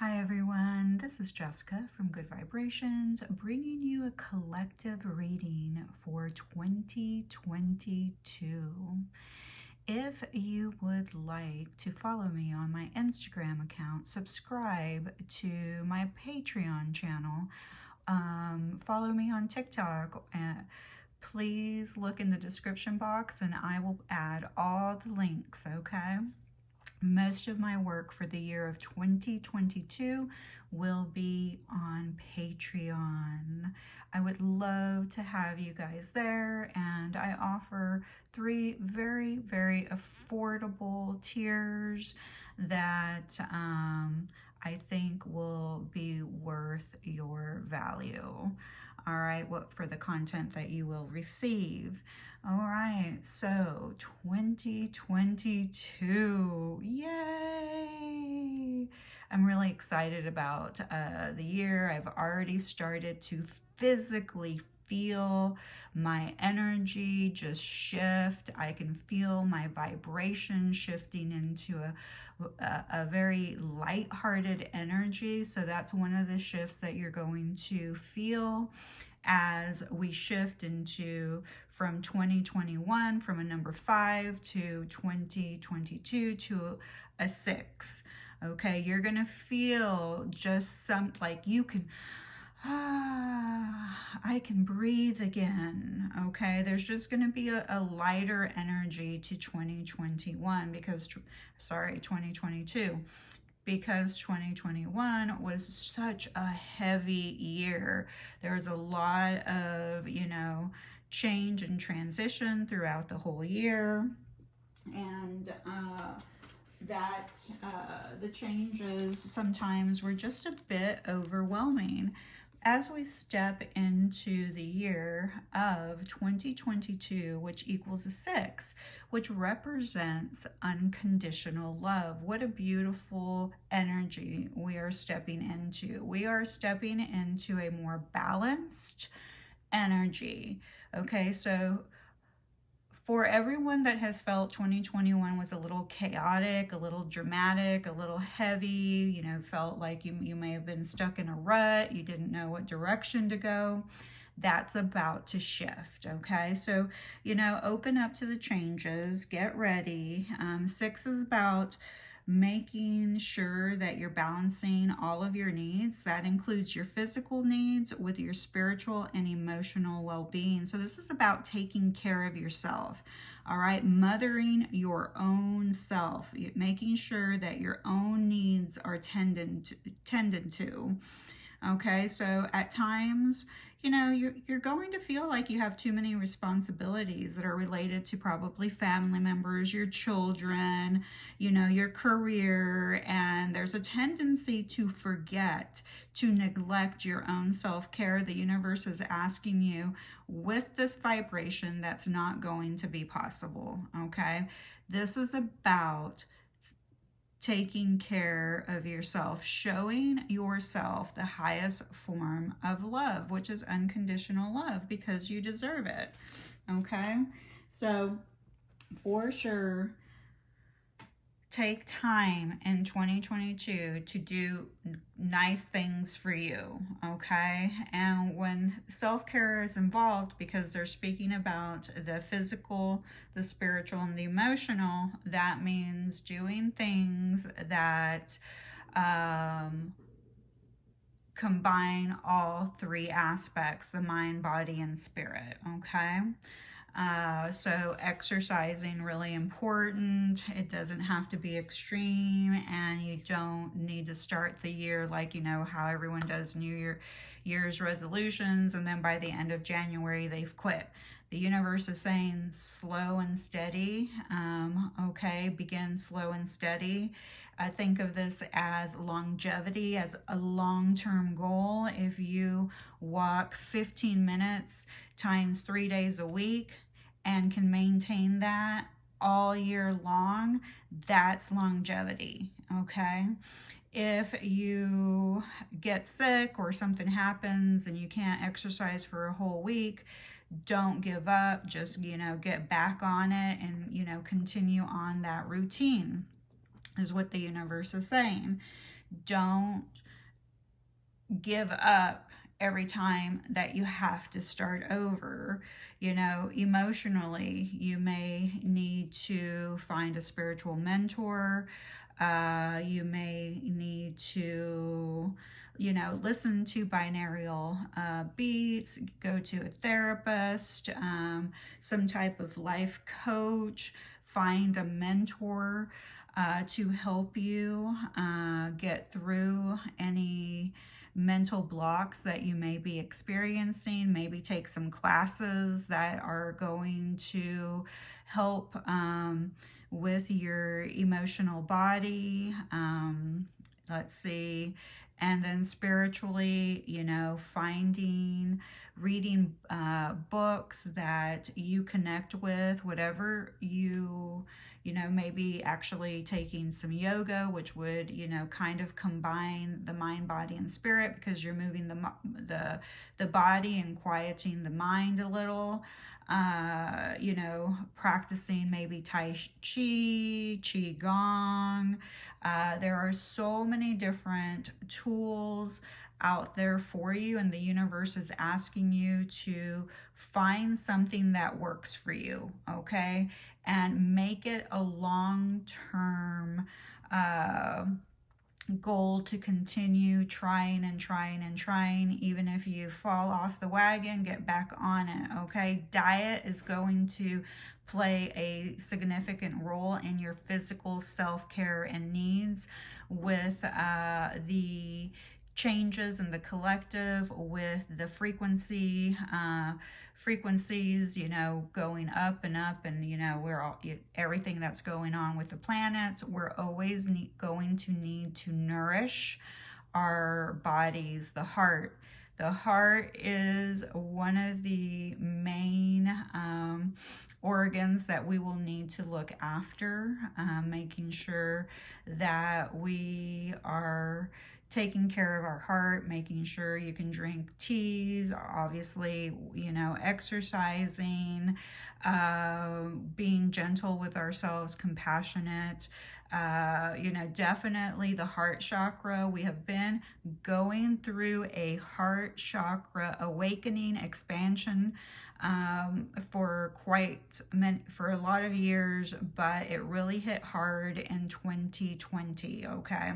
Hi everyone, this is Jessica from Good Vibrations, bringing you a collective reading for 2022. If you would like to follow me on my Instagram account, subscribe to my Patreon channel, follow me on TikTok, please look in the description box and I will add all the links, okay? Most of my work for the year of 2022 will be on Patreon. I would love to have you guys there, and I offer 3 very, very affordable tiers that I think will be worth your value. All right, what for the content that you will receive. All right, so 2022, yay! I'm really excited about the year. I've already started to physically feel my energy just shift. I can feel my vibration shifting into a very light-hearted energy. So that's one of the shifts that you're going to feel as we shift into from 2021, from a number 5 to 2022 to a 6. Okay, you're gonna feel just like you can, I can breathe again. Okay, there's just going to be a lighter energy to 2021 because, 2022, because 2021 was such a heavy year. There's a lot of, change and transition throughout the whole year. And the changes sometimes were just a bit overwhelming. As we step into the year of 2022, which equals a 6, which represents unconditional love. What a beautiful energy we are stepping into. We are stepping into a more balanced energy. Okay, so for everyone that has felt 2021 was a little chaotic, a little dramatic, a little heavy, felt like you may have been stuck in a rut, you didn't know what direction to go, that's about to shift, okay? So, open up to the changes, get ready. 6 is about making sure that you're balancing all of your needs. That includes your physical needs with your spiritual and emotional well-being. So this is about taking care of yourself, all right? Mothering your own self, making sure that your own needs are tended to. Okay, so at times, you're going to feel like you have too many responsibilities that are related to probably family members, your children, your career, and there's a tendency to forget, to neglect your own self-care. The universe is asking you with this vibration that's not going to be possible, okay? This is about taking care of yourself, showing yourself the highest form of love, which is unconditional love, because you deserve it. Okay, so for sure, take time in 2022 to do nice things for you, okay? And when self-care is involved, because they're speaking about the physical, the spiritual, and the emotional, that means doing things that combine all 3 aspects, the mind, body, and spirit, okay? So exercising, really important. It doesn't have to be extreme, and you don't need to start the year like, how everyone does New Year's resolutions, and then by the end of January, they've quit. The universe is saying slow and steady, okay? Begin slow and steady. I think of this as longevity, as a long-term goal. If you walk 15 minutes times 3 days a week and can maintain that all year long, that's longevity, okay? If you get sick or something happens and you can't exercise for a whole week, don't give up. Just, get back on it and, continue on that routine, is what the universe is saying. Don't give up every time that you have to start over. You know, emotionally, you may need to find a spiritual mentor. You may need to, you know, listen to binaural beats, go to a therapist, some type of life coach, find a mentor to help you get through any mental blocks that you may be experiencing. Maybe take some classes that are going to help with your emotional body. Let's see. And then spiritually, you know, reading books that you connect with, whatever you know, maybe actually taking some yoga, which would, you know, kind of combine the mind, body, and spirit, because you're moving the body and quieting the mind a little. You know, practicing maybe Tai Chi, Qigong. There are so many different tools out there for you, and the universe is asking you to find something that works for you, okay? And make it a long-term goal to continue trying and trying and trying. Even if you fall off the wagon, get back on it, okay? Diet is going to play a significant role in your physical self-care and needs, with the changes in the collective, with the frequencies, you know, going up and up, and, you know, everything that's going on with the planets. We're always going to need to nourish our bodies. The heart is one of the main organs that we will need to look after, making sure that we are taking care of our heart, making sure you can drink teas, obviously, you know, exercising, being gentle with ourselves, compassionate. You know, definitely the heart chakra. We have been going through a heart chakra awakening, expansion for a lot of years, but it really hit hard in 2020, okay?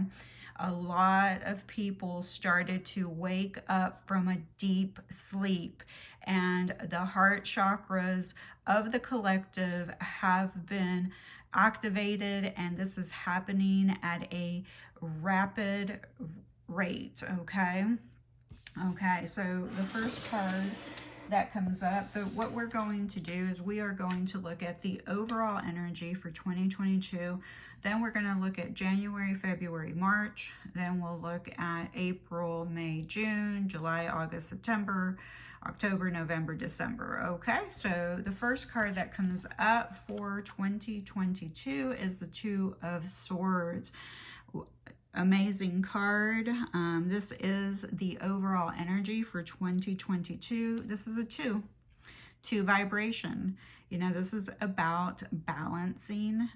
A lot of people started to wake up from a deep sleep, and the heart chakras of the collective have been activated, and this is happening at a rapid rate, okay? Okay, so the first card that comes up, what we're going to do is we are going to look at the overall energy for 2022. Then we're going to look at January, February, March. Then we'll look at April, May, June, July, August, September, October, November, December. Okay, so the first card that comes up for 2022 is the Two of Swords. Amazing card. This is the overall energy for 2022. This is a two vibration. You know, this is about balancing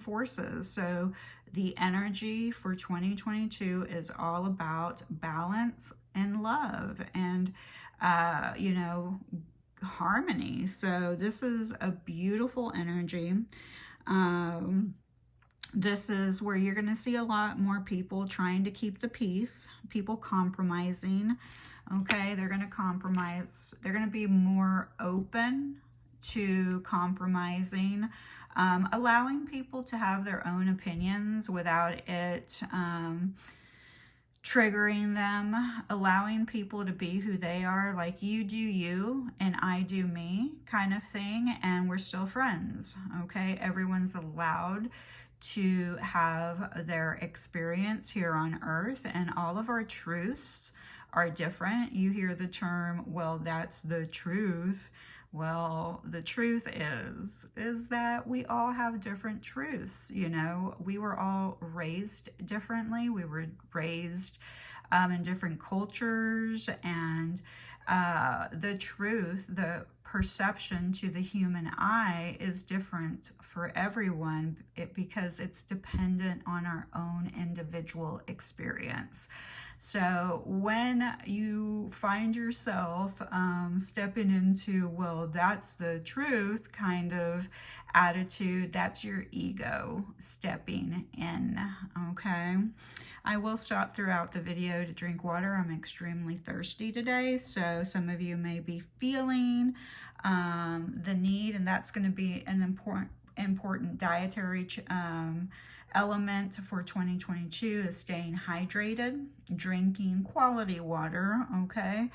forces. So the energy for 2022 is all about balance and love and, you know, harmony. So this is a beautiful energy. This is where you're going to see a lot more people trying to keep the peace, people compromising. Okay, they're going to compromise. They're going to be more open to compromising, allowing people to have their own opinions without it triggering them, allowing people to be who they are, like you do you and I do me kind of thing, and we're still friends, okay? Everyone's allowed to have their experience here on earth, and all of our truths are different. You hear the term, well, that's the truth. Well, the truth is that we all have different truths. You know, we were all raised differently. We were raised in different cultures, and The truth, the perception to the human eye is different for everyone because it's dependent on our own individual experience. So when you find yourself stepping into, well, that's the truth kind of attitude, that's your ego stepping in, okay? I will stop throughout the video to drink water. I'm extremely thirsty today, so some of you may be feeling the need, and that's going to be an important dietary element for 2022 is staying hydrated, drinking quality water, okay?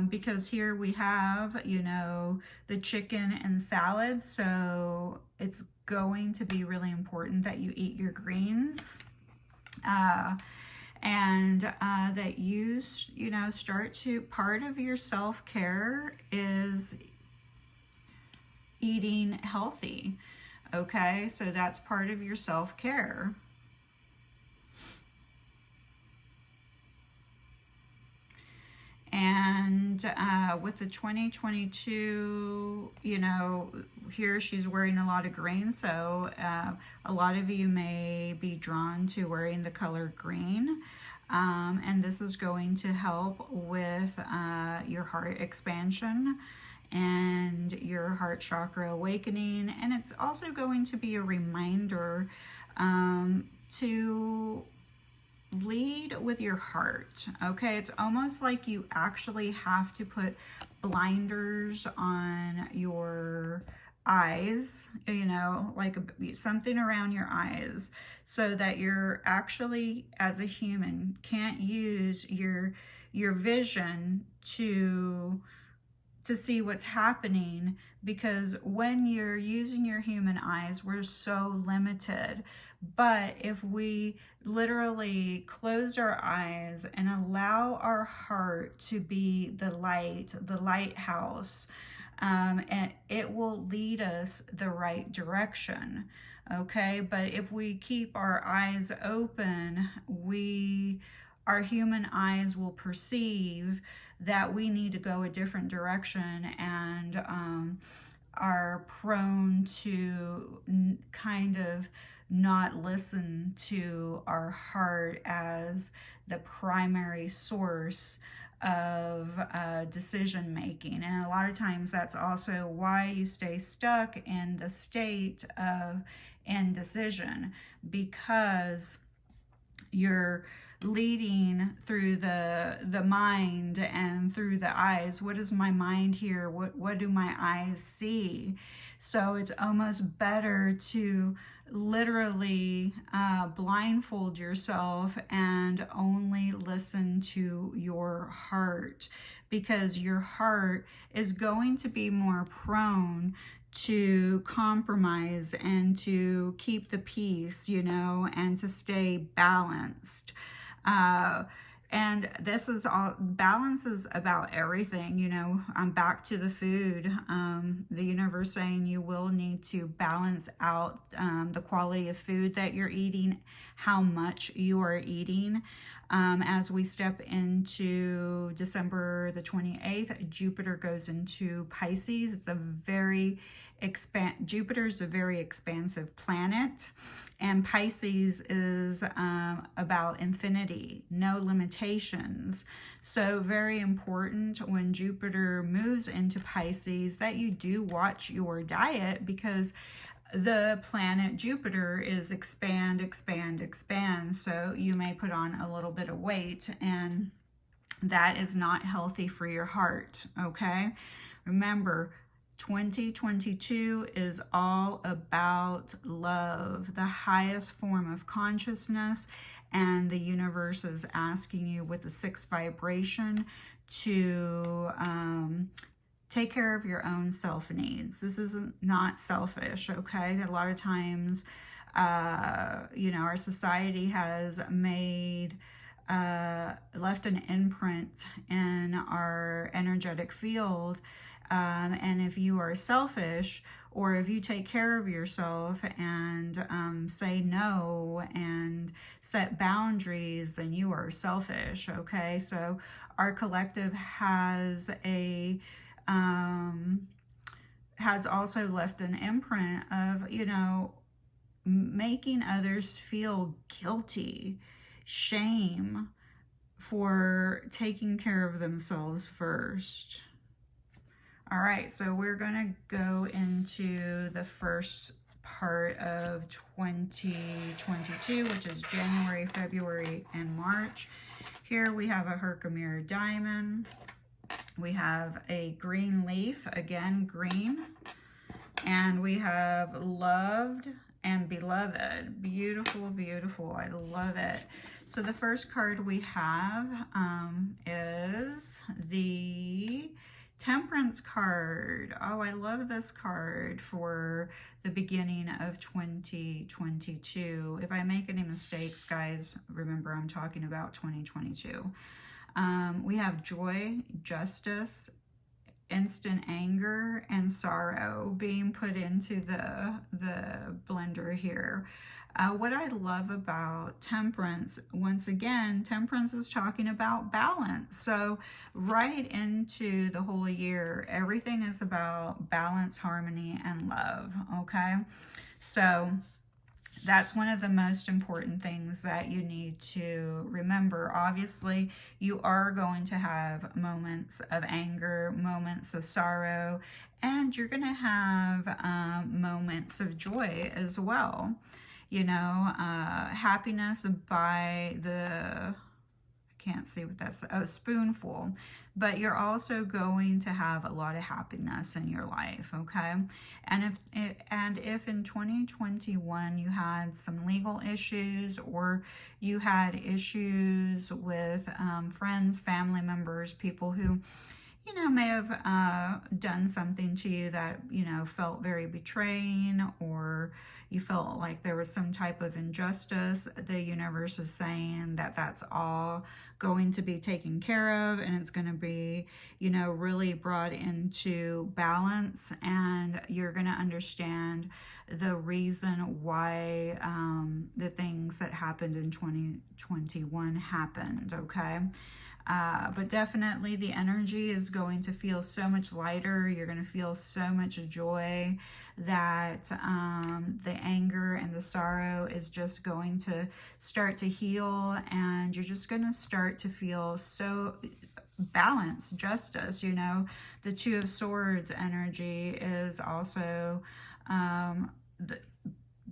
Because here we have, you know, the chicken and salad, so it's going to be really important that you eat your greens. And that you know, start to, part of your self-care is eating healthy, okay? So that's part of your self-care. And with the 2022, you know, here she's wearing a lot of green, so a lot of you may be drawn to wearing the color green. And this is going to help with your heart expansion and your heart chakra awakening. And it's also going to be a reminder to lead with your heart, okay? It's almost like you actually have to put blinders on your eyes, you know, like something around your eyes, so that you're actually, as a human, can't use your vision to see what's happening, because when you're using your human eyes, we're so limited. But if we literally close our eyes and allow our heart to be the light, the lighthouse, and it will lead us the right direction, okay? But if we keep our eyes open, our human eyes will perceive that we need to go a different direction, and are prone to kind of not listen to our heart as the primary source of decision making. And a lot of times that's also why you stay stuck in the state of indecision, because you're leading through the mind and through the eyes. What does my mind hear? What do my eyes see? So it's almost better to literally blindfold yourself and only listen to your heart, because your heart is going to be more prone to compromise and to keep the peace, you know, and to stay balanced. And this is all, balance is about everything, you know. I'm back to the food. The universe saying you will need to balance out the quality of food that you're eating, how much you are eating. As we step into December the 28th, Jupiter goes into Pisces. It's a very Jupiter's a very expansive planet, and Pisces is about infinity, no limitations. So very important when Jupiter moves into Pisces that you do watch your diet, because the planet Jupiter is expand, expand, expand. So you may put on a little bit of weight, and that is not healthy for your heart, okay? Remember, 2022 is all about love, the highest form of consciousness, and the universe is asking you with the 6th vibration to take care of your own self needs. This is not selfish, okay? A lot of times, you know, our society has made left an imprint in our energetic field. And if you are selfish or if you take care of yourself and say no and set boundaries, then you are selfish, okay? So our collective has has also left an imprint of, you know, making others feel guilty, shame for taking care of themselves first. All right, so we're going to go into the first part of 2022, which is January, February, and March. Here we have a Herkimer Diamond. We have a green leaf, again, green. And we have loved and beloved. Beautiful, beautiful. I love it. So the first card we have is the Temperance card. Oh, I love this card for the beginning of 2022. If I make any mistakes, guys, remember I'm talking about 2022. We have joy, justice, instant anger, and sorrow being put into the blender here. What I love about Temperance, once again, Temperance is talking about balance. So right into the whole year, everything is about balance, harmony, and love, okay? So that's one of the most important things that you need to remember. Obviously, you are going to have moments of anger, moments of sorrow, and you're going to have moments of joy as well. You know, happiness by the, I can't see what that's, a spoonful, but you're also going to have a lot of happiness in your life, okay? And if in 2021 you had some legal issues, or you had issues with friends, family members, people who, you know, may have done something to you that, you know, felt very betraying, or you felt like there was some type of injustice, the universe is saying that that's all going to be taken care of, and it's going to be, you know, really brought into balance, and you're going to understand the reason why the things that happened in 2021 happened, okay? But definitely the energy is going to feel so much lighter. You're going to feel so much joy that the anger and the sorrow is just going to start to heal, and you're just going to start to feel so balanced, justice. You know, the Two of Swords energy is also the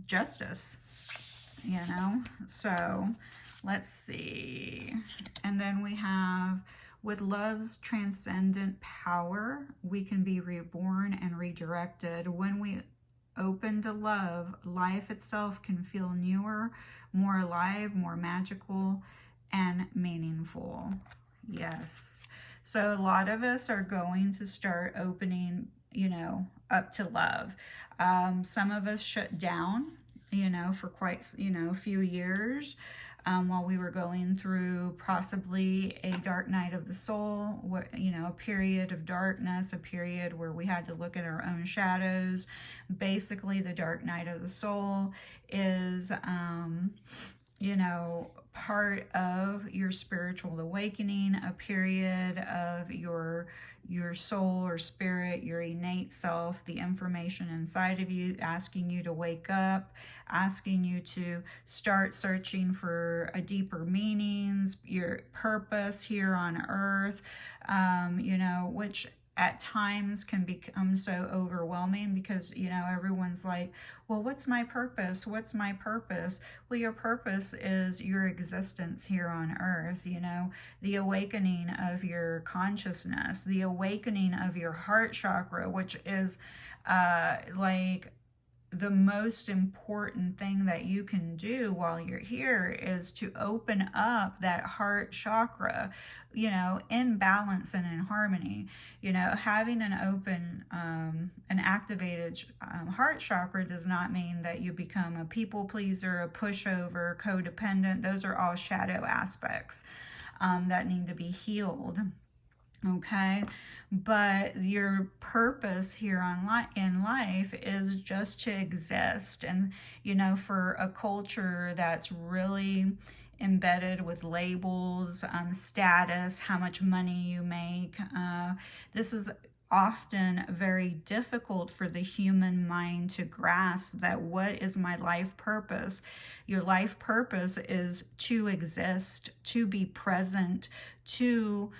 justice, you know, so let's see. And then we have, with love's transcendent power, we can be reborn and redirected. When we open to love, life itself can feel newer, more alive, more magical, and meaningful. Yes. So a lot of us are going to start opening, you know, up to love. Some of us shut down, you know, for quite, you know, a few years. While we were going through possibly a dark night of the soul, you know, a period of darkness, a period where we had to look at our own shadows. Basically, the dark night of the soul is, you know, part of your spiritual awakening, a period of your soul or spirit, your innate self, the information inside of you, asking you to wake up, asking you to start searching for a deeper meanings, your purpose here on earth, you know, which at times can become so overwhelming because, you know, everyone's like, well, what's my purpose? What's my purpose? Well, your purpose is your existence here on earth, you know, the awakening of your consciousness, the awakening of your heart chakra, which is like the most important thing that you can do while you're here is to open up that heart chakra, you know, in balance and in harmony. You know, having an open, an activated heart chakra does not mean that you become a people pleaser, a pushover, codependent. Those are all shadow aspects that need to be healed. okay? But your purpose here in life is just to exist. And, you know, for a culture that's really embedded with labels, status, how much money you make, this is often very difficult for the human mind to grasp that what is my life purpose? Your life purpose is to exist, to be present, to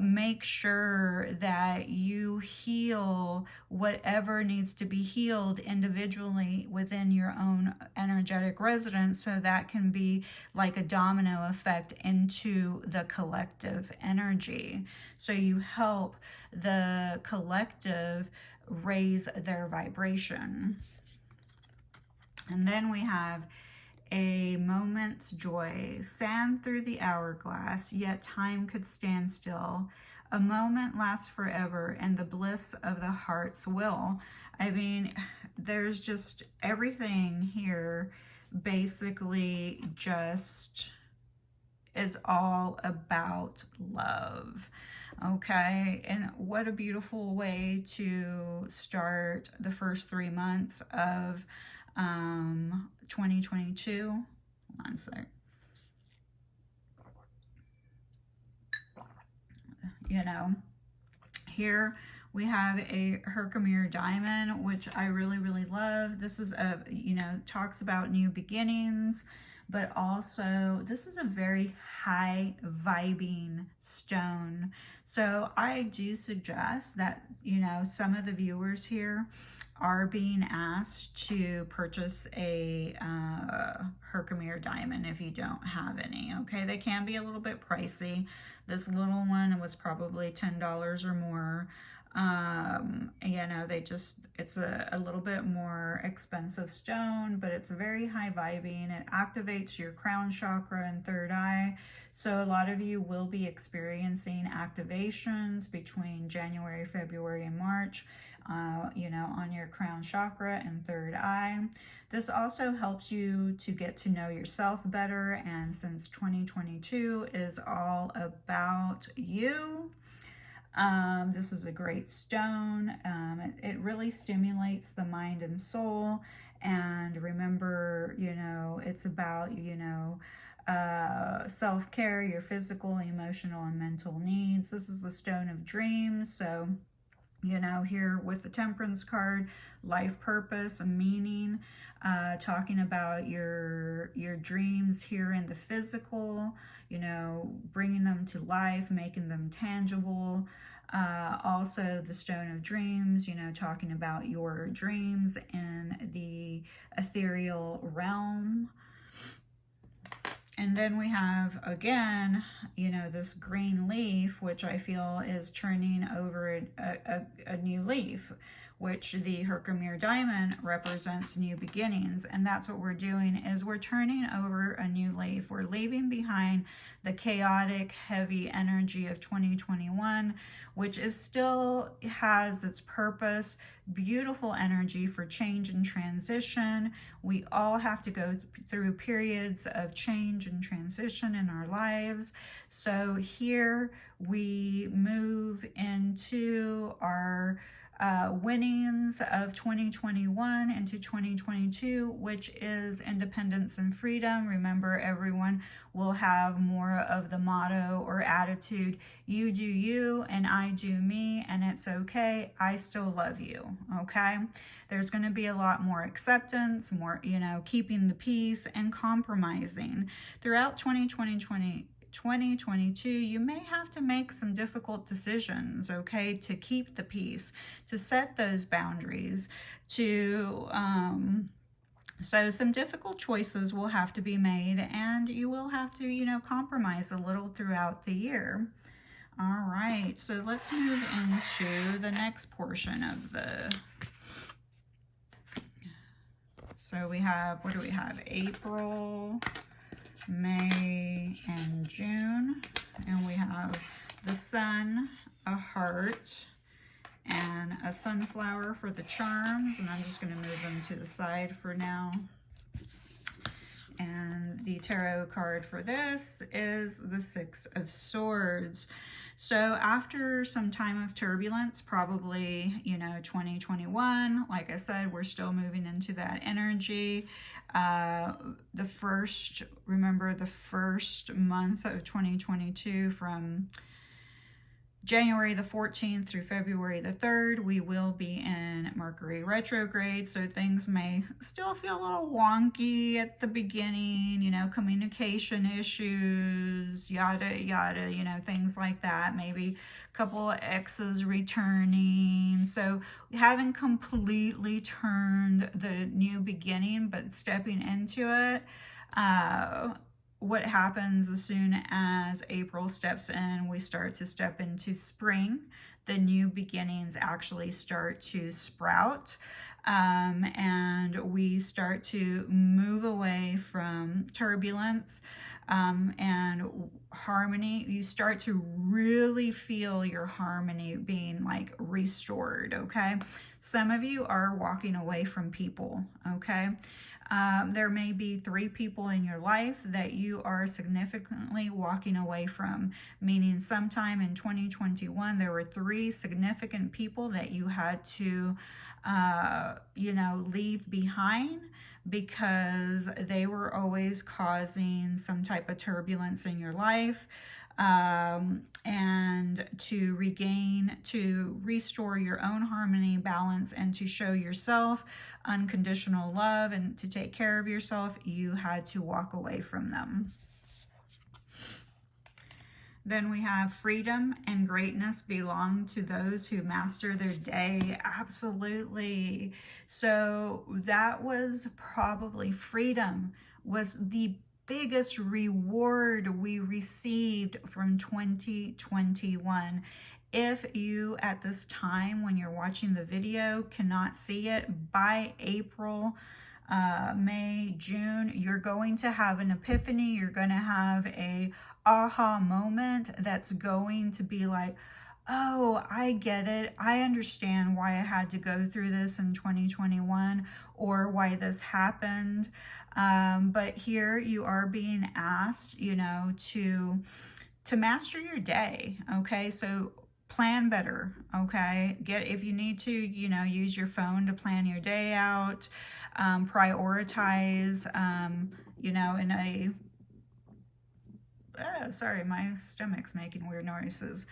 make sure that you heal whatever needs to be healed individually within your own energetic resonance, so that can be like a domino effect into the collective energy. So you help the collective raise their vibration. And then we have a moment's joy, sand through the hourglass, yet time could stand still. A moment lasts forever, and the bliss of the heart's will. I mean, there's just everything here basically just is all about love. Okay, and what a beautiful way to start the first 3 months of 2022. Hold on a sec. You know, here we have a Herkimer Diamond, which I really, really love. This is a, you know, talks about new beginnings, but also this is a very high vibing stone. So I do suggest that, you know, some of the viewers here are being asked to purchase a Herkimer Diamond if you don't have any. Okay, they can be a little bit pricey. This little one was probably $10 or more. You know, it's a little bit more expensive stone, but it's very high vibing. It activates your crown chakra and third eye. So a lot of you will be experiencing activations between January, February, and March, you know, on your crown chakra and third eye. This also helps you to get to know yourself better. And since 2022 is all about you, this is a great stone. It really stimulates the mind and soul. And remember, you know, it's about, you know, self-care, your physical, emotional, and mental needs. This is the stone of dreams. So, you know, here with the Temperance card, life purpose, a meaning, talking about your dreams here in the physical, you know, bringing them to life, making them tangible. Also the stone of dreams, you know, talking about your dreams in the ethereal realm. And then we have, again, you know, this green leaf, which I feel is turning over a new leaf, which the Herkimer Diamond represents new beginnings. And that's what we're doing, is we're turning over a new leaf. We're leaving behind the chaotic, heavy energy of 2021, which is still has its purpose, beautiful energy for change and transition. We all have to go through periods of change and transition in our lives. So here we move into our winnings of 2021 into 2022, which is independence and freedom. Remember, everyone will have more of the motto or attitude, you do you and I do me, and it's okay, I still love you. Okay, there's going to be a lot more acceptance, more, you know, keeping the peace and compromising throughout 2022. You may have to make some difficult decisions, okay, to keep the peace, to set those boundaries, to so some difficult choices will have to be made, and you will have to, you know, compromise a little throughout the year. All right, so let's move into the next portion of the, so we have, what do we have, April, May, and June, and we have the sun, a heart, and a sunflower for the charms, and I'm just going to move them to the side for now. And the tarot card for this is the Six of Swords. So after some time of turbulence, probably, 2021, like I said, we're still moving into that energy. Remember the first month of 2022, from January the 14th through February the 3rd, we will be in Mercury retrograde, so things may still feel a little wonky at the beginning, communication issues, yada, yada, things like that. Maybe a couple of exes returning. So haven't completely turned the new beginning, but stepping into it. What happens as soon as April steps in, we start to step into spring. The new beginnings actually start to sprout, and we start to move away from turbulence and harmony. You start to really feel your harmony being like restored, okay? Some of you are walking away from people, okay? There may be 3 people in your life that you are significantly walking away from, meaning sometime in 2021, there were 3 significant people that you had to, leave behind because they were always causing some type of turbulence in your life. And to restore your own harmony, balance, and to show yourself unconditional love and to take care of yourself, you had to walk away from them. Then we have freedom and greatness belong to those who master their day. Absolutely. So that was probably, freedom was the biggest reward we received from 2021. If you, at this time when you're watching the video, cannot see it, by April, May, June, you're going to have an epiphany. You're going to have a aha moment that's going to be like, oh, I get it. I understand why I had to go through this in 2021 or why this happened. But here you are being asked, to master your day. Okay. So plan better. Okay. If you need to, use your phone to plan your day out, prioritize, sorry, my stomach's making weird noises.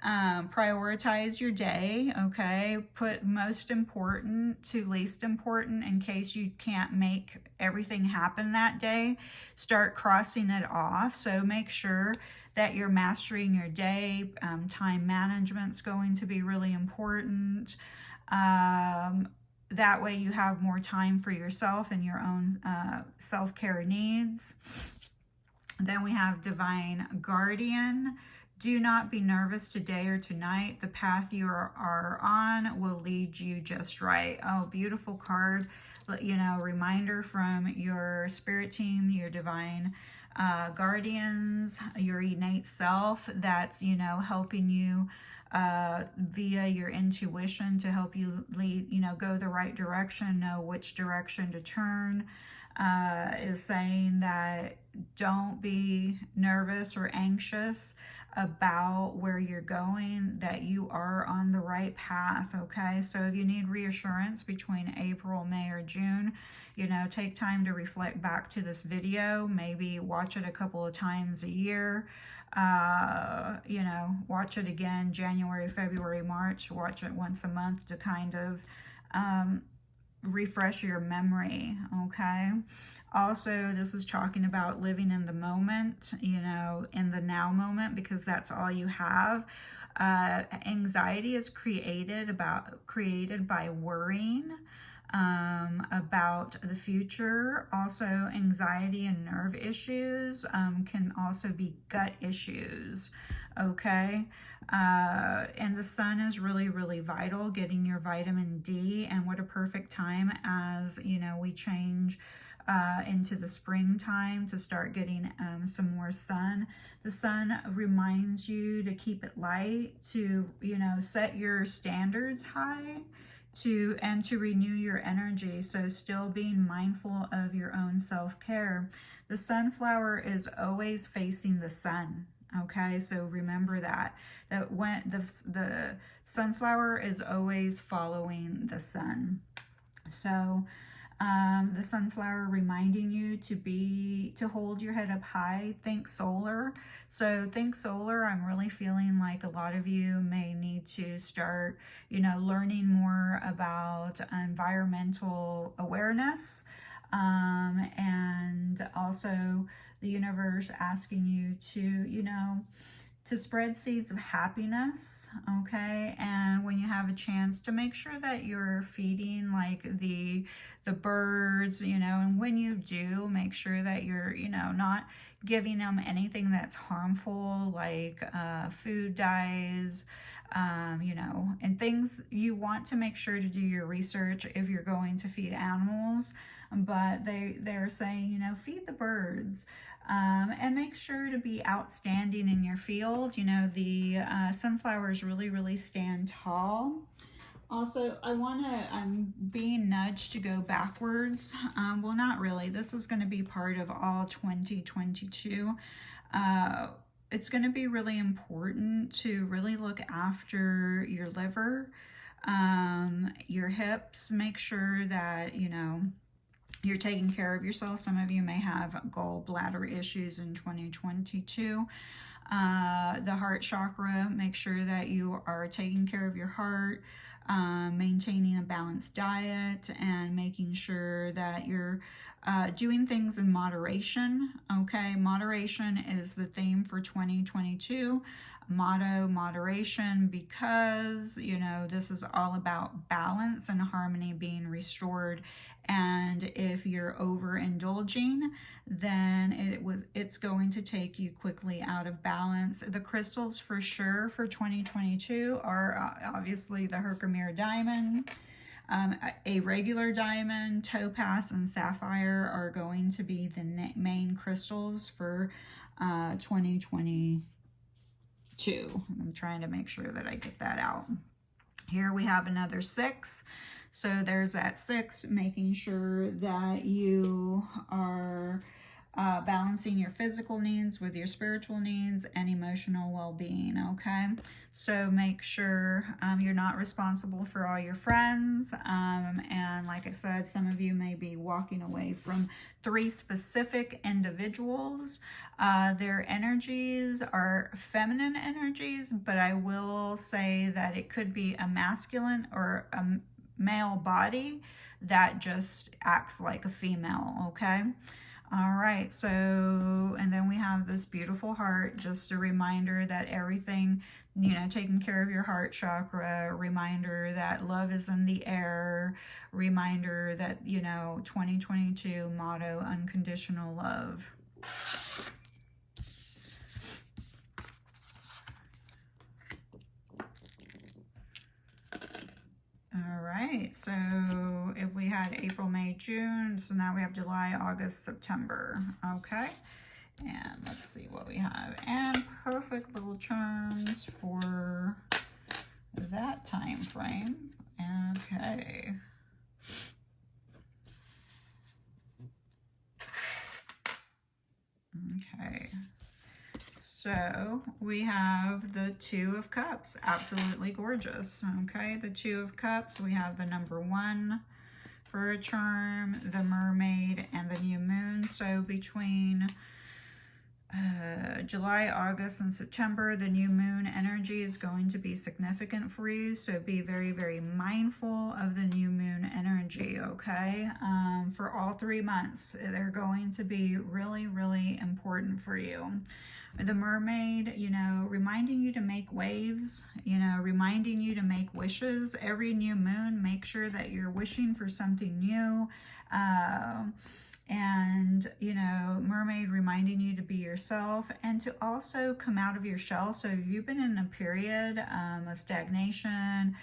Prioritize your day, okay? Put most important to least important in case you can't make everything happen that day. Start crossing it off. So make sure that you're mastering your day. Time management's going to be really important. That way you have more time for yourself and your own self-care needs. Then we have Divine Guardian. Do not be nervous today or tonight. The path you are on will lead you just right. Oh, beautiful card. Reminder from your spirit team, your divine guardians, your innate self that's, helping you via your intuition to help you lead, go the right direction, know which direction to turn. Is saying that don't be nervous or anxious about where you're going, that you are on the right path, okay? So if you need reassurance between April, May, or June, take time to reflect back to this video, maybe watch it a couple of times a year, watch it again January, February, March, watch it once a month to kind of refresh your memory, okay? Also, this is talking about living in the moment, in the now moment, because that's all you have. Anxiety is created by worrying about the future. Also, anxiety and nerve issues can also be gut issues, okay? And the sun is really, really vital, getting your vitamin D, and what a perfect time as, we change into the springtime to start getting some more sun. The sun reminds you to keep it light, to, set your standards high, to renew your energy. So still being mindful of your own self-care. The sunflower is always facing the sun. Okay, so remember that when the sunflower is always following the sun. So the sunflower reminding you to hold your head up high. Think solar. So think solar. I'm really feeling like a lot of you may need to start, learning more about environmental awareness, and also the universe asking you to spread seeds of happiness, okay? And when you have a chance, to make sure that you're feeding like the birds, and when you do, make sure that you're, not giving them anything that's harmful, like food dyes, and things. You want to make sure to do your research if you're going to feed animals, but they're saying, feed the birds. And make sure to be outstanding in your field. The sunflowers really stand tall. Also, I'm being nudged to go backwards. Well, not really. This is going to be part of all 2022. It's going to be really important to really look after your liver, your hips. Make sure that, you're taking care of yourself. Some of you may have gallbladder issues in 2022. The heart chakra, make sure that you are taking care of your heart, maintaining a balanced diet, and making sure that you're doing things in moderation. Okay, moderation is the theme for 2022. Motto, moderation, because this is all about balance and harmony being restored. And if you're overindulging, then it's going to take you quickly out of balance. The crystals for sure for 2022 are obviously the Herkimer Diamond, a regular diamond, topaz, and sapphire are going to be the main crystals for 2022. I'm trying to make sure that I get that out. Here we have another 6. So there's that 6, making sure that you are balancing your physical needs with your spiritual needs and emotional well-being, okay? So make sure you're not responsible for all your friends. And like I said, some of you may be walking away from 3 specific individuals. Their energies are feminine energies, but I will say that it could be a masculine or a male body that just acts like a female, okay? All right, so, and then we have this beautiful heart, just a reminder that everything, taking care of your heart chakra, reminder that love is in the air, reminder that, 2022 motto, unconditional love. All right, so if we had April, May, June, so now we have July, August, September, okay? And let's see what we have. And perfect little charms for that time frame. Okay. Okay. So we have the 2 of Cups, absolutely gorgeous, okay? The 2 of Cups, we have the number 1 for a charm, the Mermaid, and the New Moon. So between July, August, and September, the new moon energy is going to be significant for you. So be very, very mindful of the new moon energy, okay? For all 3 months, they're going to be really, really important for you. The Mermaid, reminding you to make waves, reminding you to make wishes. Every new moon, make sure that you're wishing for something new. And, Mermaid reminding you to be yourself and to also come out of your shell. So if you've been in a period of stagnation,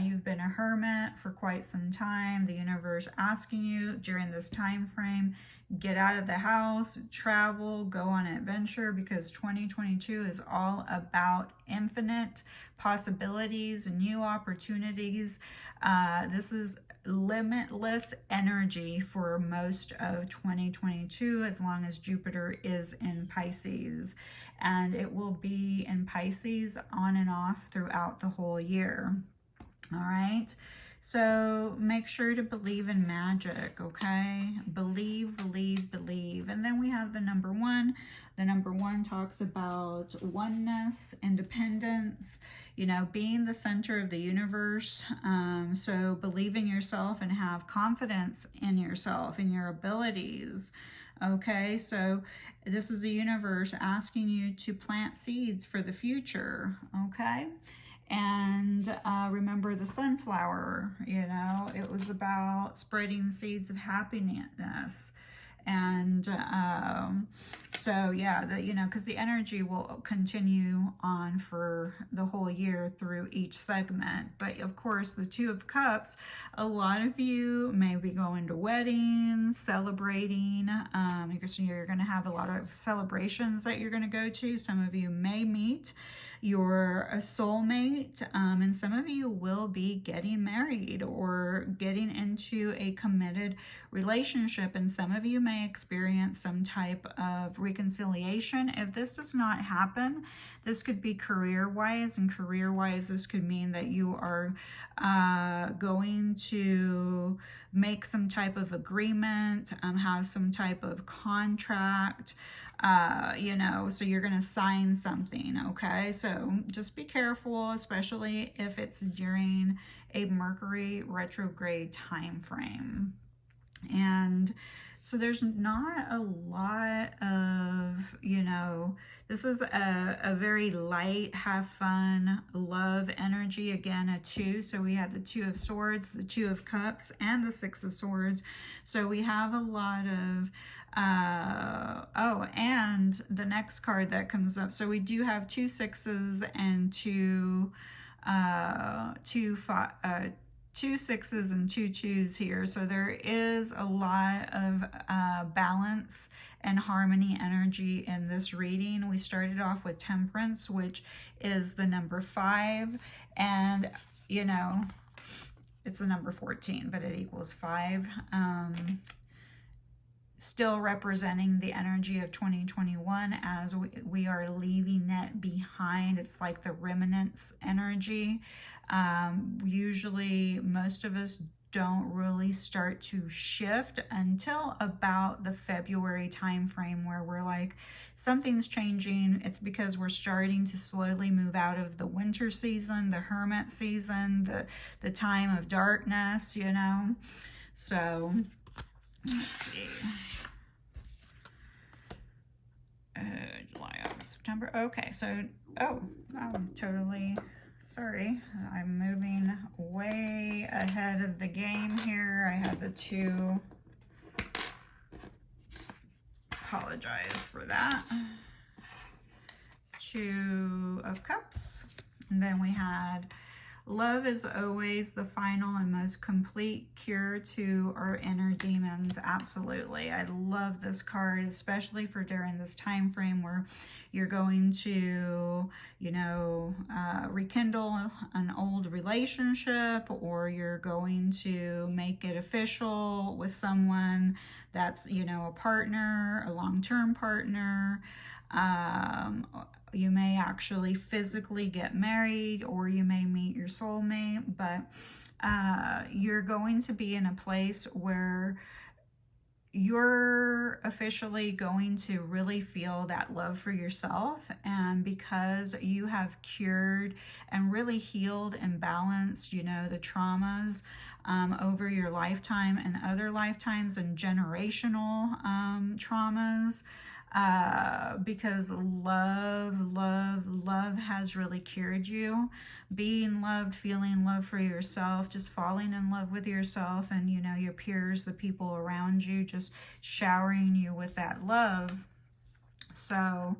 You've been a hermit for quite some time. The universe asking you during this time frame, get out of the house, travel, go on an adventure, because 2022 is all about infinite possibilities, new opportunities. This is limitless energy for most of 2022, as long as Jupiter is in Pisces, and it will be in Pisces on and off throughout the whole year. All right, so make sure to believe in magic, okay? Believe, believe, believe. And then we have the number one. The number one talks about oneness, independence, you know, being the center of the universe. So believe in yourself and have confidence in yourself and your abilities. Okay, so this is the universe asking you to plant seeds for the future, okay? And remember the sunflower, you know, it was about spreading seeds of happiness. And so yeah, you know, because the energy will continue on for the whole year through each segment. But of course, the Two of Cups, a lot of you may be going to weddings, celebrating, because you're going to have a lot of celebrations that you're going to go to. Some of you may meet your soulmate, and some of you will be getting married or getting into a committed relationship, and some of you may experience some type of reconciliation. If this does not happen, this could be career-wise, and career-wise, this could mean that you are going to make some type of agreement, have some type of contract, you know, so you're going to sign something, okay? So just be careful, especially if it's during a Mercury retrograde time frame. And so there's not a lot of, you know, this is a very light, have fun, love energy. Again, a two. So we have the Two of Swords, the Two of Cups, and the Six of Swords. So we have a lot of, oh, and the next card that comes up. So we do have two sixes and two sixes and two twos here. So there is a lot of balance and harmony energy in this reading. We started off with Temperance, which is the number 5, and you know, it's the number 14, but it equals 5. Still representing the energy of 2021 as we are leaving that behind. It's like the remnants energy. Usually most of us don't really start to shift until about the February time frame, where we're like, something's changing. It's because we're starting to slowly move out of the winter season, the hermit season, the time of darkness, you know. So let's see. July, August, September. Okay, so, oh, I'm totally sorry. I'm moving way ahead of the game here. I had the 2. Apologize for that. 2 of Cups. And then we had love is always the final and most complete cure to our inner demons. Absolutely. I love this card, especially for during this time frame where you're going to, you know, rekindle an old relationship, or you're going to make it official with someone that's, you know, a partner, a long-term partner. You may actually physically get married, or you may meet your soulmate, but you're going to be in a place where you're officially going to really feel that love for yourself. And because you have cured and really healed and balanced, you know, the traumas over your lifetime and other lifetimes, and generational traumas, because love has really cured you. Being loved, feeling love for yourself, just falling in love with yourself, and, you know, your peers, the people around you, just showering you with that love. So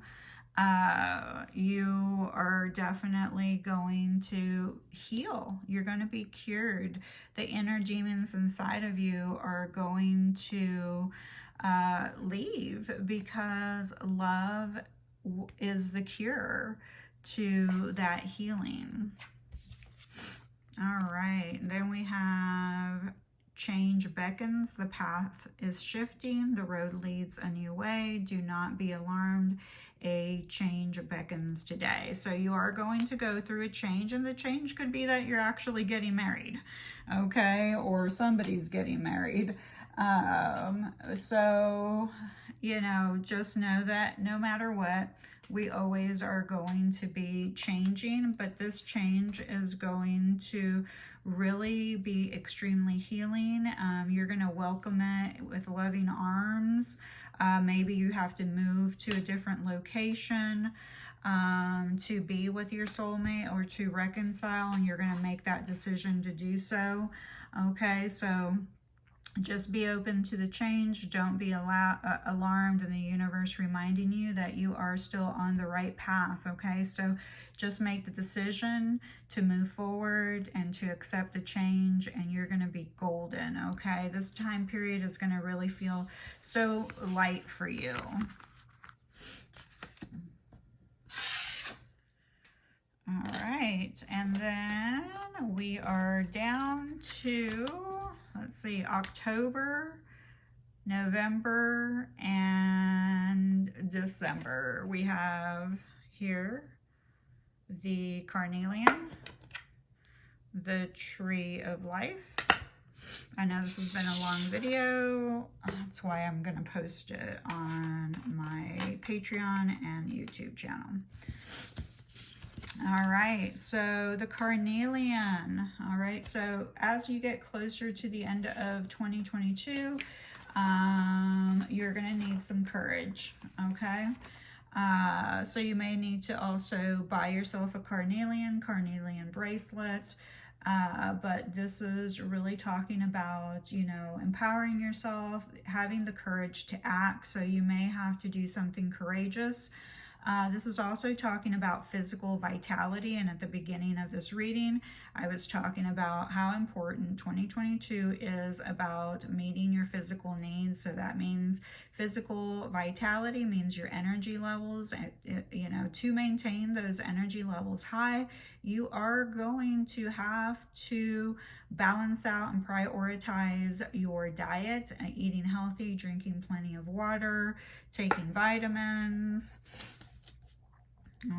You are definitely going to heal. You're going to be cured. The inner demons inside of you are going to leave, because love is the cure to that healing. All right, then we have change beckons. The path is shifting. The road leads a new way. Do not be alarmed. A change beckons today. So you are going to go through a change, and the change could be that you're actually getting married, okay, or somebody's getting married. So, you know, just know that no matter what, we always are going to be changing, but this change is going to really be extremely healing. You're going to welcome it with loving arms. Maybe you have to move to a different location to be with your soulmate or to reconcile, and you're going to make that decision to do so. Okay, so just be open to the change. Don't be alarmed in the universe reminding you that you are still on the right path, okay? So just make the decision to move forward and to accept the change, and you're going to be golden, okay? This time period is going to really feel so light for you. All right, and then we are down to, let's see, October, November, and December. We have here the Carnelian, the Tree of Life. I know this has been a long video. That's why I'm going to post it on my Patreon and YouTube channel. All right, so the Carnelian. All right, so as you get closer to the end of 2022, you're going to need some courage, okay? So you may need to also buy yourself a Carnelian bracelet. But this is really talking about, you know, empowering yourself, having the courage to act. So you may have to do something courageous. This is also talking about physical vitality, and at the beginning of this reading, I was talking about how important 2022 is about meeting your physical needs. So that means physical vitality means your energy levels, you know, to maintain those energy levels high, you are going to have to balance out and prioritize your diet, eating healthy, drinking plenty of water, taking vitamins.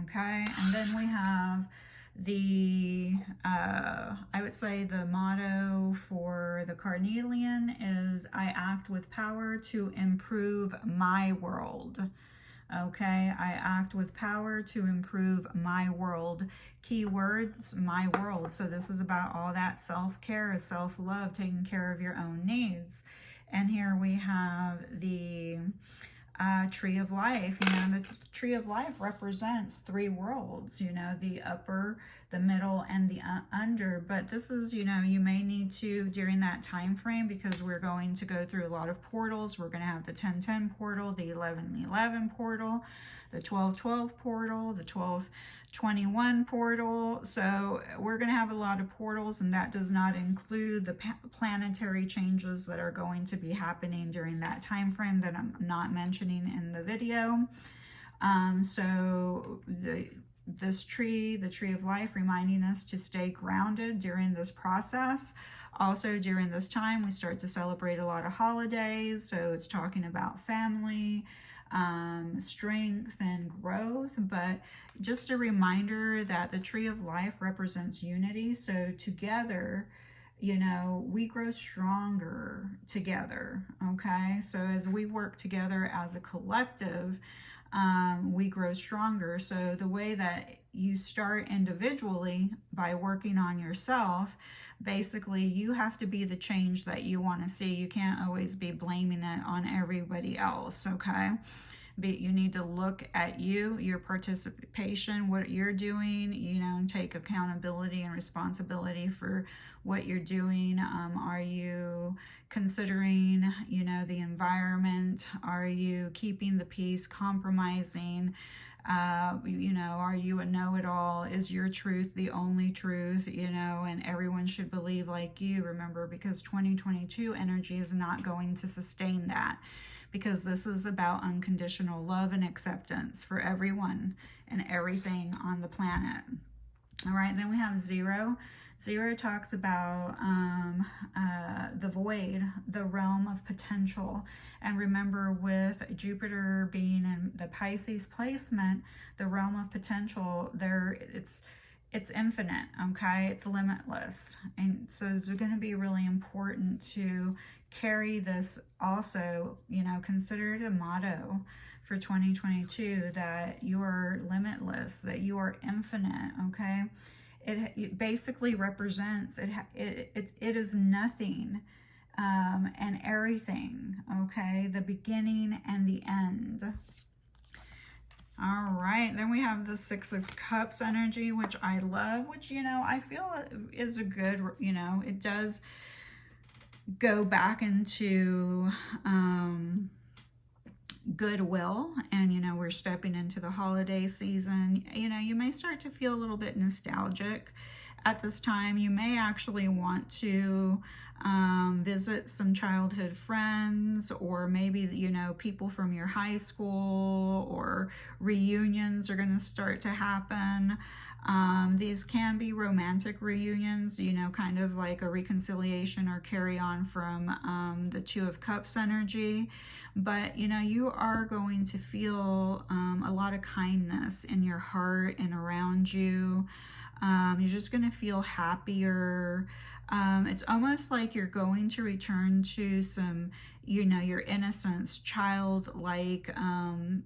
Okay, and then we have the, I would say the motto for the Carnelian is, I act with power to improve my world. Okay, I act with power to improve my world. Keywords, my world. So this is about all that self-care, self-love, taking care of your own needs. And here we have the Tree of Life. You know, the Tree of Life represents three worlds, you know, the upper, the middle, and the under. But this is, you know, you may need to, during that time frame, because we're going to go through a lot of portals. We're going to have the 10-10 portal, the 11-11 portal, the 12-12 portal, the 12-21 portal. So we're going to have a lot of portals, and that does not include the planetary changes that are going to be happening during that time frame that I'm not mentioning in the video. So this tree, the Tree of Life, reminding us to stay grounded during this process. Also during this time, we start to celebrate a lot of holidays. So it's talking about family, strength and growth, but just a reminder that the Tree of Life represents unity. So together, you know, we grow stronger together, okay? So as we work together as a collective, we grow stronger. So the way that you start individually by working on yourself, basically you have to be the change that you want to see. You can't always be blaming it on everybody else, okay? But you need to look at you, your participation, what you're doing, you know, and take accountability and responsibility for what you're doing. Are you considering, you know, the environment? Are you keeping the peace, compromising? You know, are you a know-it-all? Is your truth the only truth? You know, and everyone should believe like you. Remember, because 2022 energy is not going to sustain that, because this is about unconditional love and acceptance for everyone and everything on the planet. All right, then we have 0. 0 talks about the void, the realm of potential. And remember, with Jupiter being in the Pisces placement, the realm of potential, it's infinite, okay? It's limitless. And so it's going to be really important to carry this also, you know, consider it a motto for 2022, that you are limitless, that you are infinite, okay? It basically represents, it is nothing and everything, okay? The beginning and the end. All right, then we have the 6 of Cups energy, which I love, which, you know, I feel is a good, you know, it does go back into goodwill, and you know, we're stepping into the holiday season. You know, you may start to feel a little bit nostalgic at this time. You may actually want to visit some childhood friends, or maybe, you know, people from your high school, or reunions are going to start to happen. These can be romantic reunions, you know, kind of like a reconciliation or carry on from the 2 of Cups energy. But, you know, you are going to feel a lot of kindness in your heart and around you. You're just going to feel happier. It's almost like you're going to return to some, you know, your innocence, childlike,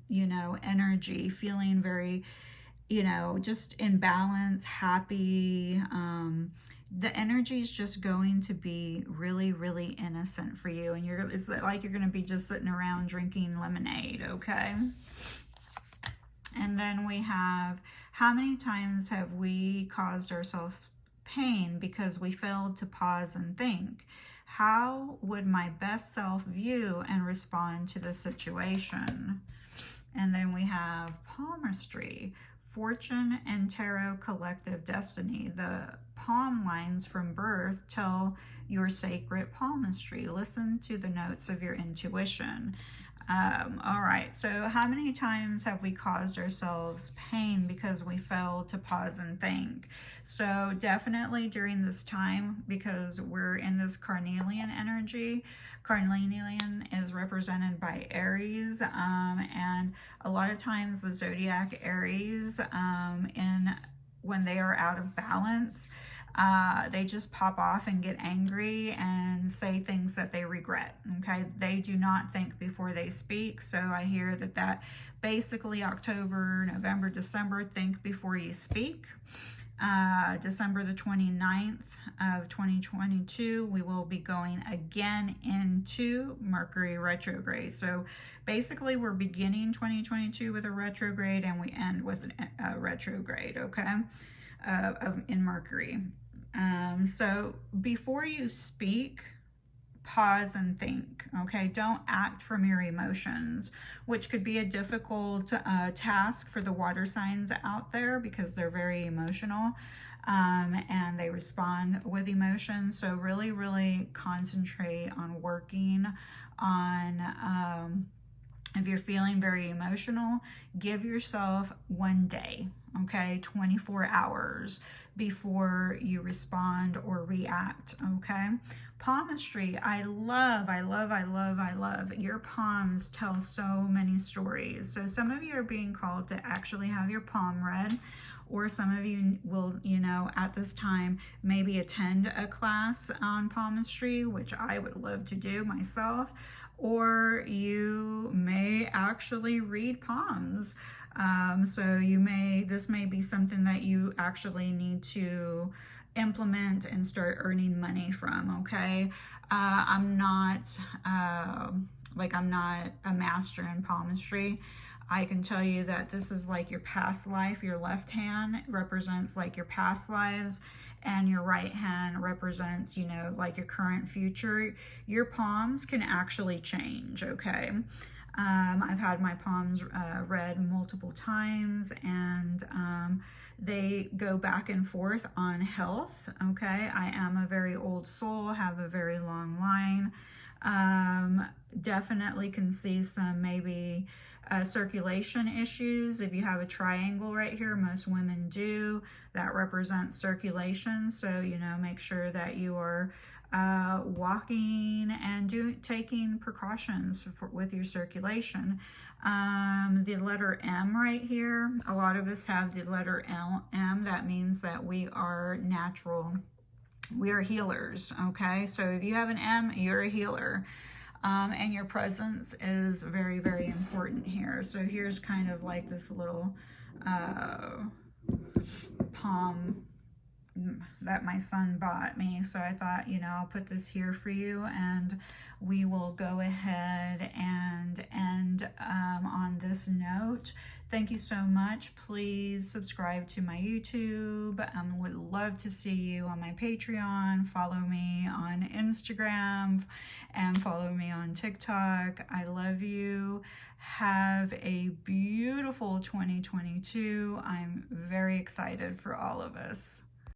you know, energy, feeling very, you know, just in balance, happy. The energy is just going to be really, really innocent for you. And it's like you're going to be just sitting around drinking lemonade, okay? And then we have, how many times have we caused ourselves pain because we failed to pause and think? How would my best self view and respond to the situation? And then we have Palmistry, Fortune and Tarot Collective Destiny. The palm lines from birth tell your sacred palmistry. Listen to the notes of your intuition. All right, so how many times have we caused ourselves pain because we failed to pause and think? So definitely during this time, because we're in this Carnelian energy. Carnelian is represented by Aries, and a lot of times the zodiac Aries, when they are out of balance, they just pop off and get angry and say things that they regret, okay? They do not think before they speak. So I hear that basically October, November, December, think before you speak. December the 29th of 2022, we will be going again into Mercury retrograde. So basically we're beginning 2022 with a retrograde, and we end with a retrograde, okay, in Mercury. So before you speak, pause and think, okay? Don't act from your emotions, which could be a difficult task for the water signs out there, because they're very emotional, and they respond with emotion. So really, really concentrate on working on, if you're feeling very emotional, give yourself 1 day, okay? 24 hours before you respond or react, okay? Palmistry, I love. Your palms tell so many stories. So some of you are being called to actually have your palm read, or some of you will, you know, at this time, maybe attend a class on palmistry, which I would love to do myself, or you may actually read palms. So this may be something that you actually need to implement and start earning money from, okay? I'm not a master in palmistry. I can tell you that this is like your past life. Your left hand represents like your past lives, and your right hand represents, you know, like your current future. Your palms can actually change, okay? I've had my palms read multiple times, and they go back and forth on health. Okay, I am a very old soul, have a very long line. Definitely can see some maybe circulation issues. If you have a triangle right here, most women do, that represents circulation. So, you know, make sure that you are walking and taking precautions with your circulation. The letter M right here, a lot of us have the letter M. That means that we are natural. We are healers, okay? So if you have an M, you're a healer. And your presence is very, very important here. So here's kind of like this little palm that my son bought me. So I thought, you know, I'll put this here for you, and we will go ahead and end on this note. Thank you so much. Please subscribe to my YouTube. Would love to see you on my Patreon. Follow me on Instagram and follow me on TikTok. I love you. Have a beautiful 2022. I'm very excited for all of us.